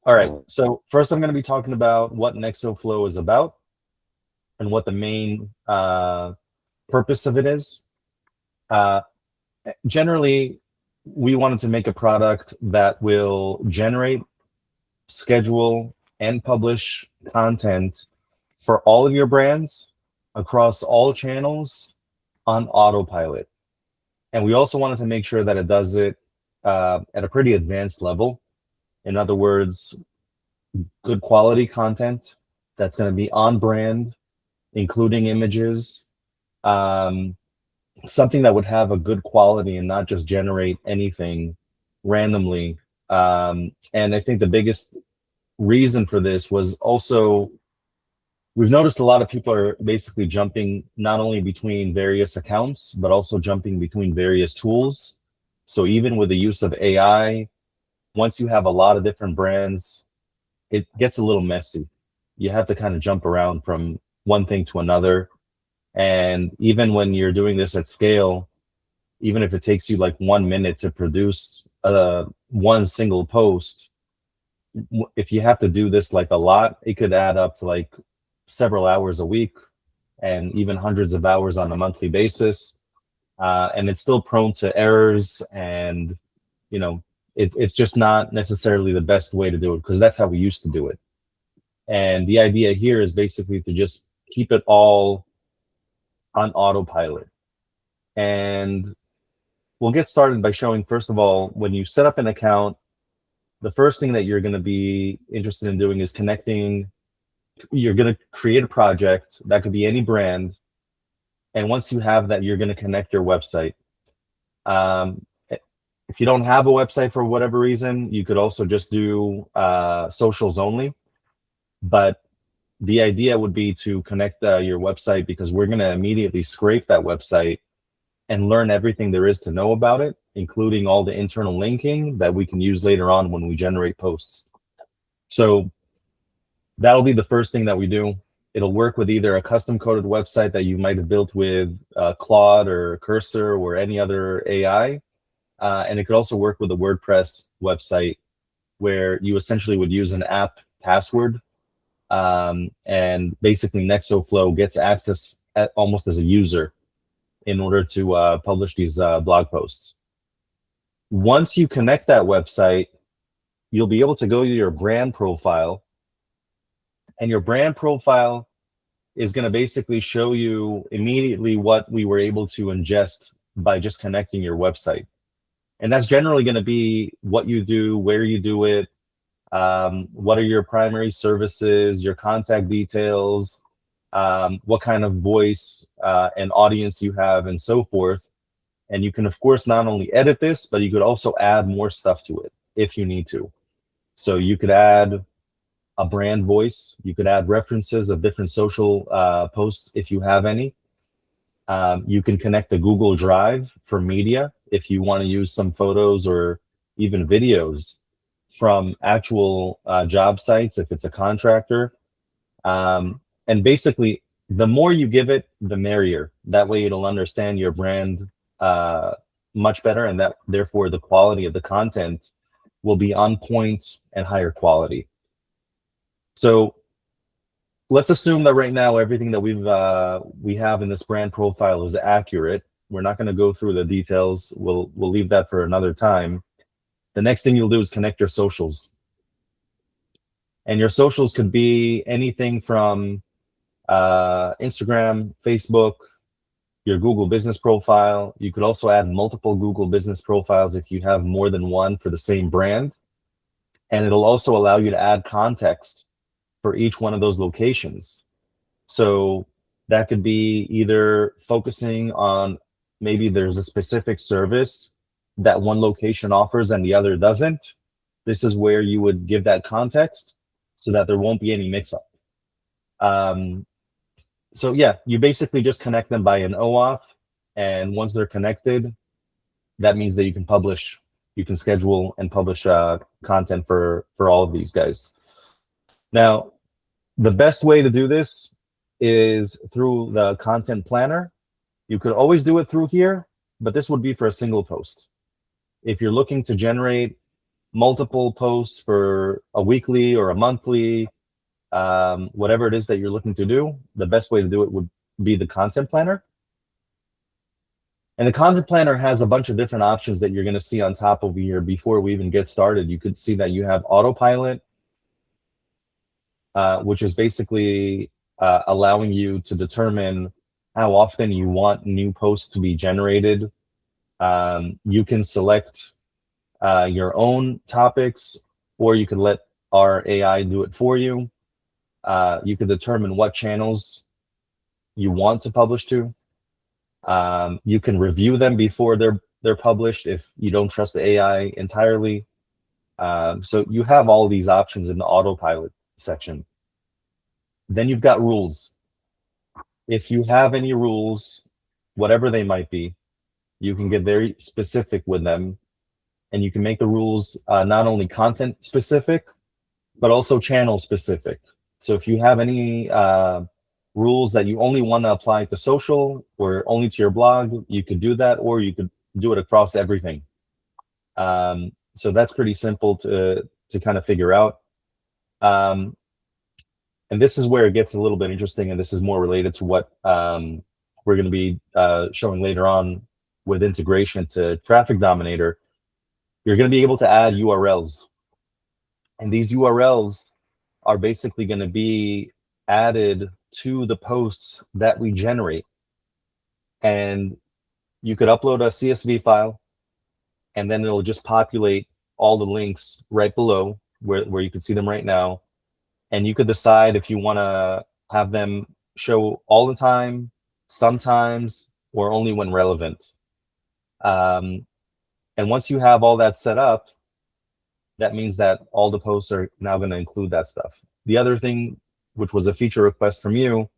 All right. So first, I'm going to be talking about what NexoFlow is about and what the main purpose of it is. Generally, we wanted to make a product that will generate, schedule, and publish content for all of your brands across all channels on autopilot. And we also wanted to make sure that it does it at a pretty advanced level. In other words, good quality content that's going to be on brand, including images, something that would have a good quality and not just generate anything randomly. And I think the biggest reason for this was also, we've noticed a lot of people are basically jumping not only between various accounts, but also jumping between various tools. So even with the use of AI, once you have a lot of different brands, it gets a little messy. You have to kind of jump around from one thing to another. And even when you're doing this at scale, even if it takes you like 1 minute to produce one single post, if you have to do this like a lot, it could add up to like several hours a week and even hundreds of hours on a monthly basis. And it's still prone to errors, and you know, it's just not necessarily the best way to do it, because that's how we used to do it. And the idea here is basically to just keep it all on autopilot. And we'll get started by showing, first of all, when you set up an account, the first thing that you're going to be interested in doing is connecting. You're going to create a project that could be any brand. And once you have that, you're going to connect your website. If you don't have a website for whatever reason, you could also just do socials only. But the idea would be to connect your website, because we're going to immediately scrape that website and learn everything there is to know about it, including all the internal linking that we can use later on when we generate posts. So that'll be the first thing that we do. It'll work with either a custom coded website that you might have built with Claude or Cursor or any other AI. And it could also work with a WordPress website where you essentially would use an app password. And basically NexoFlow gets access almost as a user in order to publish these blog posts. Once you connect that website, you'll be able to go to your brand profile, and your brand profile is going to basically show you immediately what we were able to ingest by just connecting your website. And that's generally going to be what you do, where you do it, what are your primary services, your contact details, what kind of voice and audience you have, and so forth. And you can, of course, not only edit this, but you could also add more stuff to it if you need to. So you could add a brand voice. You could add references of different social posts if you have any. You can connect a Google Drive for media if you want to use some photos or even videos from actual job sites if it's a contractor. And basically, the more you give it, the merrier. That way it'll understand your brand much better, and that therefore the quality of the content will be on point and higher quality. So let's assume that right now everything that we have in this brand profile is accurate. We're not going to go through the details. We'll leave that for another time. The next thing you'll do is connect your socials. And your socials could be anything from Instagram, Facebook, your Google business profile. You could also add multiple Google business profiles if you have more than one for the same brand. And it'll also allow you to add context for each one of those locations. So that could be either focusing on, maybe there's a specific service that one location offers and the other doesn't. This is where you would give that context so that there won't be any mix-up. So yeah, you basically just connect them by an OAuth, and once they're connected, that means that you can publish, you can schedule and publish content for all of these guys. Now, the best way to do this is through the content planner. You could always do it through here, but this would be for a single post. If you're looking to generate multiple posts for a weekly or a monthly, whatever it is that you're looking to do, the best way to do it would be the content planner. And the content planner has a bunch of different options that you're going to see on top over here. Before we even get started, you could see that you have autopilot, which is basically allowing you to determine how often you want new posts to be generated. You can select your own topics, or you can let our AI do it for you. You can determine what channels you want to publish to. You can review them before they're published if you don't trust the AI entirely. So you have all these options in the autopilot section. Then you've got rules. If you have any rules, whatever they might be, you can get very specific with them, and you can make the rules not only content specific, but also channel specific. So if you have any rules that you only want to apply to social or only to your blog, you could do that, or you could do it across everything. So that's pretty simple to kind of figure out. And this is where it gets a little bit interesting, and this is more related to what we're going to be showing later on with integration to Traffic Dominator. You're going to be able to add URLs, and these URLs are basically going to be added to the posts that we generate. And you could upload a CSV file, and then it'll just populate all the links right below where you can see them right now. And you could decide if you want to have them show all the time, sometimes, or only when relevant. And once you have all that set up, that means that all the posts are now going to include that stuff. The other thing, which was a feature request from you,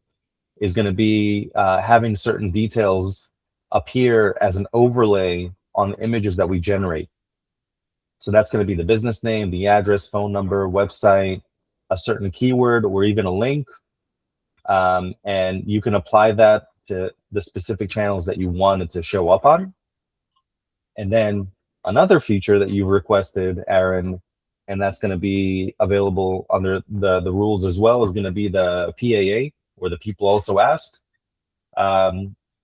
is going to be having certain details appear as an overlay on the images that we generate. So that's going to be the business name, the address, phone number, website, a certain keyword, or even a link. And you can apply that to the specific channels that you wanted to show up on. And then another feature that you've requested, Aaron, and that's going to be available under the rules as well, is going to be the PAA, or the people also ask.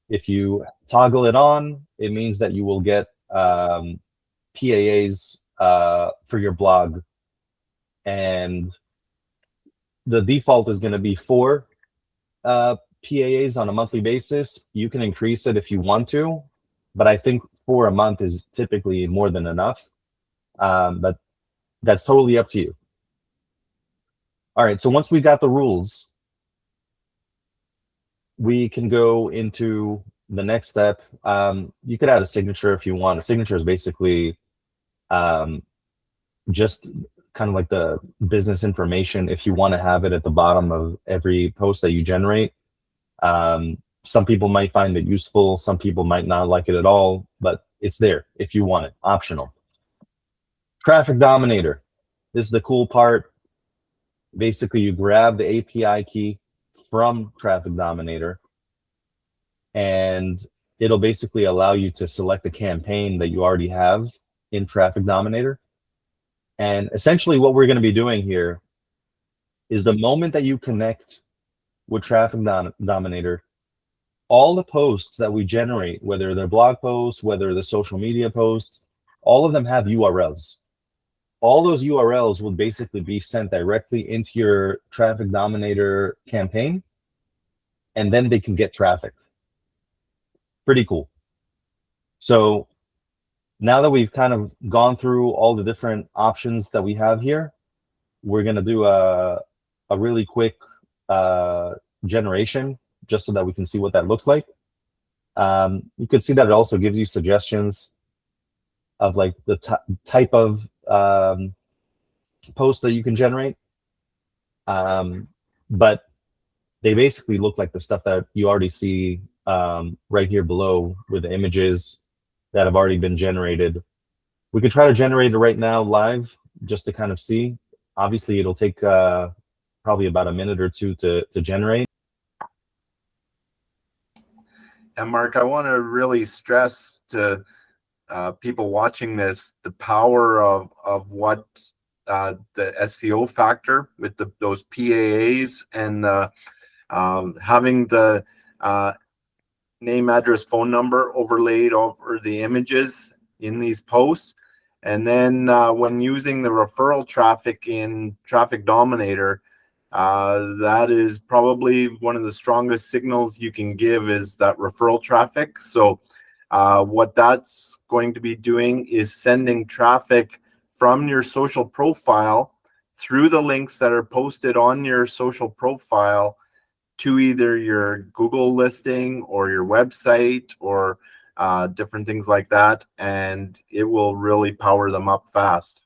If you toggle it on, it means that you will get PAAs for your blog. And the default is going to be 4 PAAs on a monthly basis. You can increase it if you want to, but I think 4 a month is typically more than enough. But that's totally up to you. All right, so once we got the rules, we can go into the next step. You could add a signature if you want. A signature is basically just kind of like the business information, if you want to have it at the bottom of every post that you generate. Some people might find it useful, some people might not like it at all, but it's there if you want it, optional. Traffic Dominator, this is the cool part. Basically, you grab the API key from Traffic Dominator, and it'll basically allow you to select a campaign that you already have in Traffic Dominator. And essentially what we're going to be doing here is the moment that you connect with Traffic Dominator, all the posts that we generate, whether they're blog posts, whether they're social media posts, all of them have URLs. All those URLs will basically be sent directly into your Traffic Dominator campaign, and then they can get traffic. Pretty cool. So now that we've kind of gone through all the different options that we have here, we're going to do a really quick generation just so that we can see what that looks like. You can see that it also gives you suggestions of like the type of posts that you can generate. But they basically look like the stuff that you already see right here below with the images that have already been generated. We could try to generate it right now live just to kind of see. Obviously, it'll take probably about a minute or two to generate. And Mark, I want to really stress to people watching this the power of what the SEO factor with those PAAs and having the name, address, phone number overlaid over the images in these posts. And then when using the referral traffic in Traffic Dominator, that is probably one of the strongest signals you can give, is that referral traffic. So what that's going to be doing is sending traffic from your social profile through the links that are posted on your social profile to either your Google listing or your website or different things like that, and it will really power them up fast.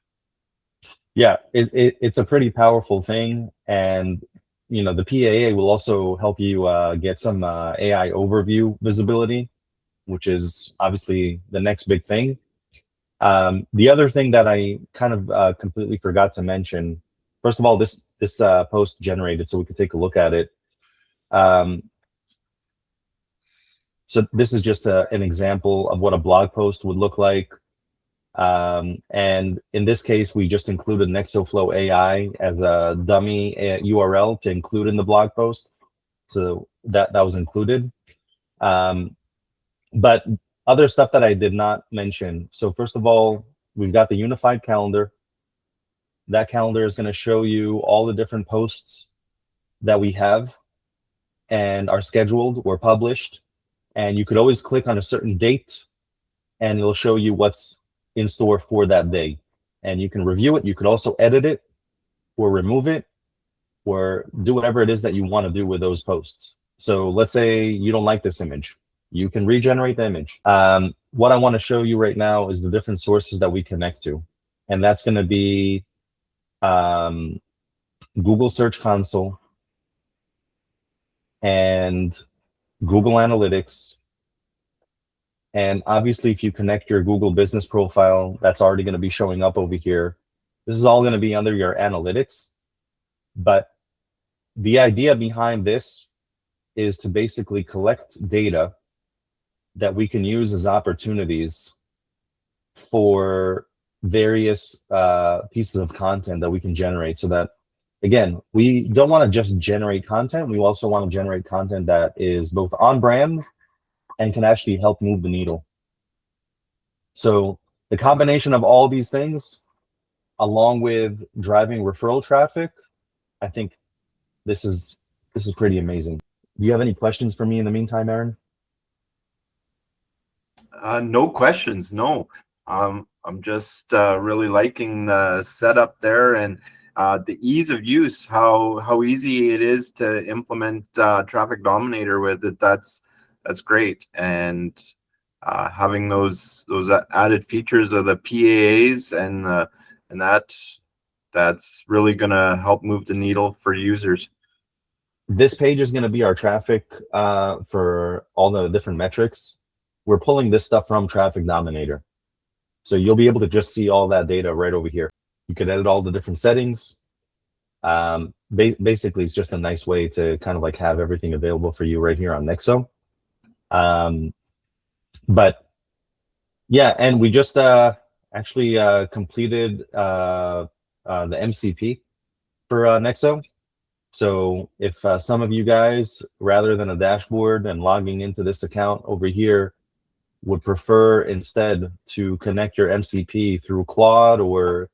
Yeah, it's a pretty powerful thing, and the PAA will also help you get some AI overview visibility, which is obviously the next big thing. The other thing that I kind of completely forgot to mention, first of all, this post generated, so we could take a look at it. So this is just an example of what a blog post would look like. And in this case, we just included NexoFlow AI as a dummy URL to include in the blog post. So that was included. But other stuff that I did not mention. So first of all, we've got the unified calendar. That calendar is going to show you all the different posts that we have and are scheduled or published. And you could always click on a certain date and it'll show you what's in store for that day. And you can review it. You could also edit it or remove it or do whatever it is that you want to do with those posts. So let's say you don't like this image. You can regenerate the image. What I want to show you right now is the different sources that we connect to. And that's going to be Google Search Console and Google Analytics. And obviously, if you connect your Google business profile, that's already going to be showing up over here. This is all going to be under your analytics. But the idea behind this is to basically collect data that we can use as opportunities for various pieces of content that we can generate, so that, again, we don't want to just generate content. We also want to generate content that is both on brand and can actually help move the needle. So the combination of all these things, along with driving referral traffic, I think this is pretty amazing. Do you have any questions for me in the meantime, Aaron? No questions, no. I'm just really liking the setup there, and the ease of use, how easy it is to implement Traffic Dominator with it. That's great. And having those added features of the PAAs and that's really gonna help move the needle for users. This page is going to be our traffic for all the different metrics. We're pulling this stuff from Traffic Dominator. So you'll be able to just see all that data right over here. You could edit all the different settings. Basically, it's just a nice way to kind of like have everything available for you right here on Nexo. But yeah, and we just actually completed the MCP for Nexo. So if some of you guys, rather than a dashboard and logging into this account over here, would prefer instead to connect your MCP through Claude or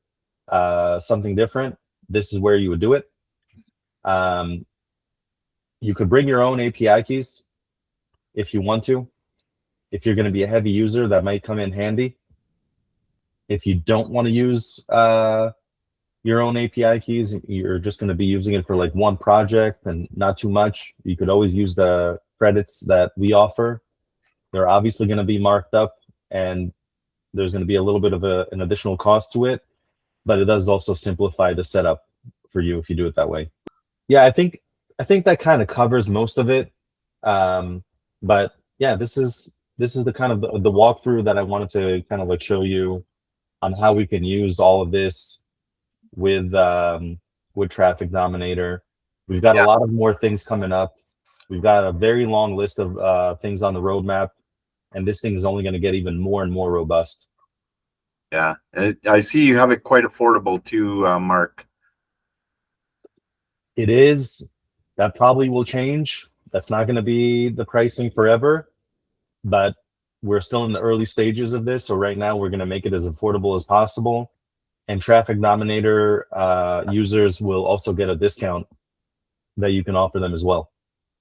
something different, this is where you would do it. You could bring your own API keys if you want to. If you're going to be a heavy user, that might come in handy. If you don't want to use your own API keys, you're just going to be using it for like one project and not too much, you could always use the credits that we offer. They're obviously going to be marked up, and there's going to be a little bit of an additional cost to it, but it does also simplify the setup for you if you do it that way. Yeah, I think that kind of covers most of it. But yeah, this is the kind of the walkthrough that I wanted to kind of like show you on how we can use all of this with Traffic Dominator. We've got a lot of more things coming up. We've got a very long list of things on the roadmap, and this thing is only going to get even more and more robust. Yeah, I see you have it quite affordable too, Mark. It is. That probably will change. That's not going to be the pricing forever, but we're still in the early stages of this. So right now we're going to make it as affordable as possible. And Traffic Dominator users will also get a discount that you can offer them as well.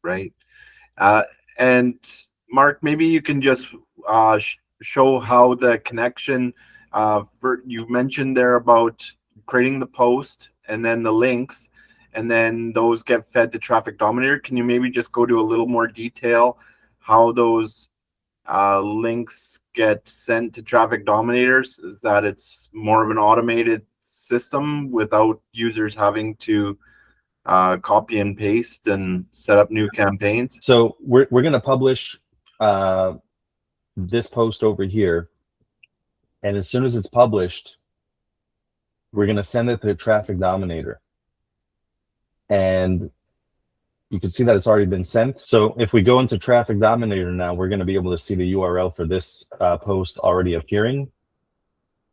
Right. And Mark, maybe you can just show how the connection you mentioned there about creating the post and then the links, and then those get fed to Traffic Dominator. Can you maybe just go to a little more detail how those links get sent to Traffic Dominators? Is that it's more of an automated system without users having to copy and paste and set up new campaigns? So we're going to publish this post over here, and as soon as it's published, we're going to send it to Traffic Dominator, and you can see that it's already been sent. So if we go into Traffic Dominator now, we're going to be able to see the URL for this post already appearing,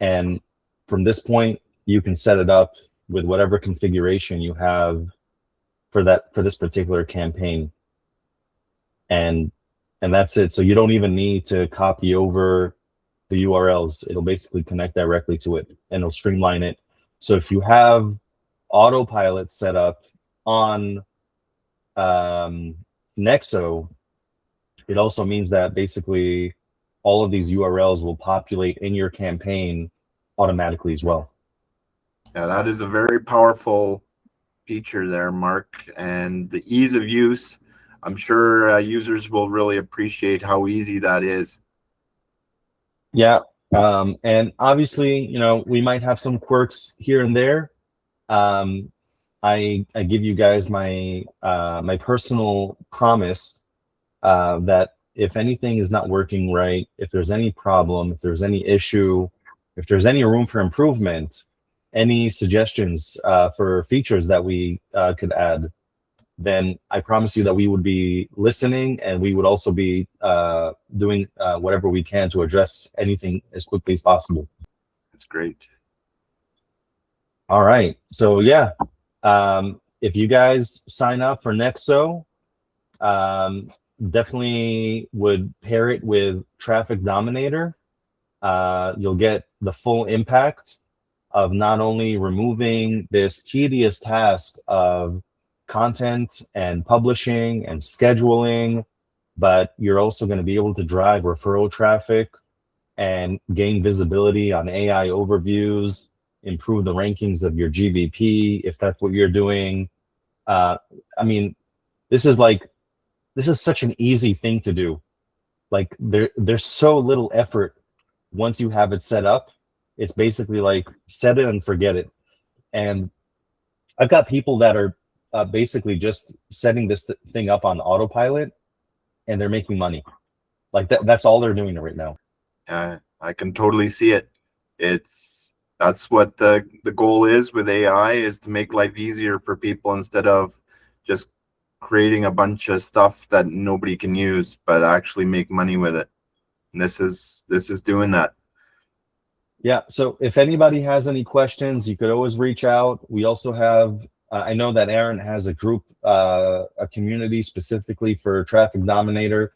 and from this point you can set it up with whatever configuration you have for this particular campaign, and that's it. So you don't even need to copy over the URLs. It'll basically connect directly to it, and it'll streamline it. So if you have autopilot set up on Nexo, it also means that basically all of these URLs will populate in your campaign automatically as well. Yeah, that is a very powerful feature there, Mark, and the ease of use. I'm sure users will really appreciate how easy that is. Yeah, and obviously, we might have some quirks here and there. I give you guys my my personal promise that if anything is not working right, if there's any problem, if there's any issue, if there's any room for improvement, any suggestions for features that we could add, then I promise you that we would be listening, and we would also be doing whatever we can to address anything as quickly as possible. That's great. All right. So yeah, if you guys sign up for Nexo, definitely would pair it with Traffic Dominator. You'll get the full impact of not only removing this tedious task of content and publishing and scheduling, but you're also going to be able to drive referral traffic and gain visibility on AI overviews, improve the rankings of your GBP if that's what you're doing. I mean, this is such an easy thing to do. Like there's so little effort once you have it set up. It's basically like set it and forget it. And I've got people that are basically just setting this thing up on autopilot, and they're making money. Like that's all they're doing right now. I can totally see it. That's what the goal is with AI, is to make life easier for people instead of just creating a bunch of stuff that nobody can use, but actually make money with it. And this is doing that. Yeah. So if anybody has any questions, you could always reach out. We also have, I know that Aaron has a group, a community specifically for Traffic Dominator.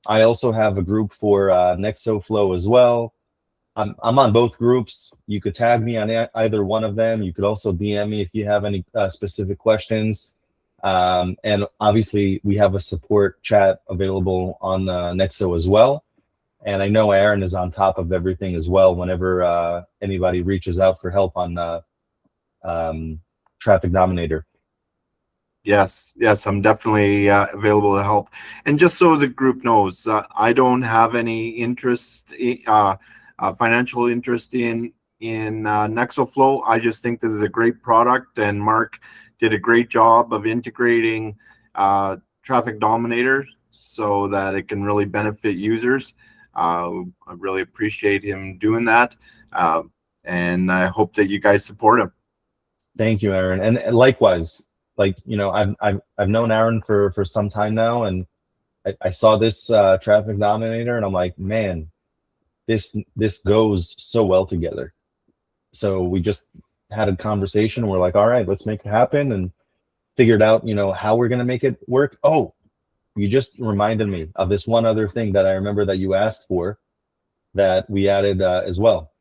I also have a group for NexoFlow as well. I'm on both groups. You could tag me on either one of them. You could also DM me if you have any specific questions. And obviously, we have a support chat available on Nexo as well. And I know Aaron is on top of everything as well whenever anybody reaches out for help on Traffic Dominator. Yes, I'm definitely available to help. And just so the group knows, I don't have any interest, financial interest in NexoFlow. I just think this is a great product, and Mark did a great job of integrating Traffic Dominator so that it can really benefit users. I really appreciate him doing that, and I hope that you guys support him. Thank you, Aaron, and likewise. Like, I've known Aaron for some time now, and I saw this Traffic Dominator, and I'm like, man, this goes so well together. So we just had a conversation. We're like, all right, let's make it happen, and figured out, how we're gonna make it work. Oh, you just reminded me of this one other thing that I remember that you asked for, that we added as well.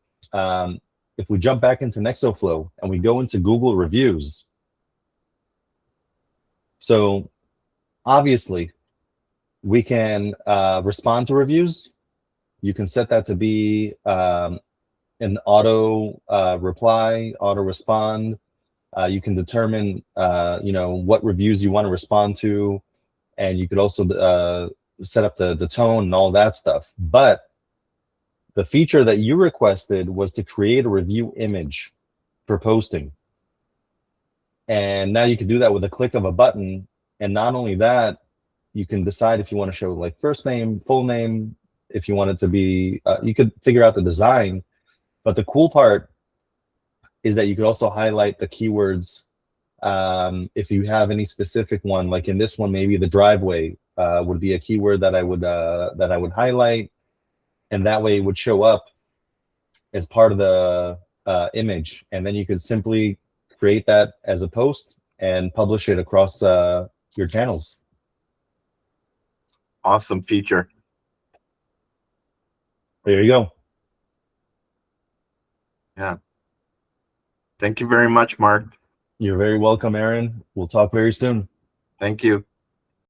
If we jump back into NexoFlow and we go into Google reviews, so obviously we can respond to reviews. You can set that to be an auto reply, auto respond. You can determine, what reviews you want to respond to, and you could also set up the tone and all that stuff. But the feature that you requested was to create a review image for posting. And now you can do that with a click of a button. And not only that, you can decide if you want to show like first name, full name, if you want it to be, you could figure out the design. But the cool part is that you could also highlight the keywords. If you have any specific one, like in this one, maybe the driveway would be a keyword that I would highlight, and that way it would show up as part of the image. And then you could simply create that as a post and publish it across your channels. Awesome feature. There you go. Yeah. Thank you very much, Mark. You're very welcome, Aaron. We'll talk very soon. Thank you.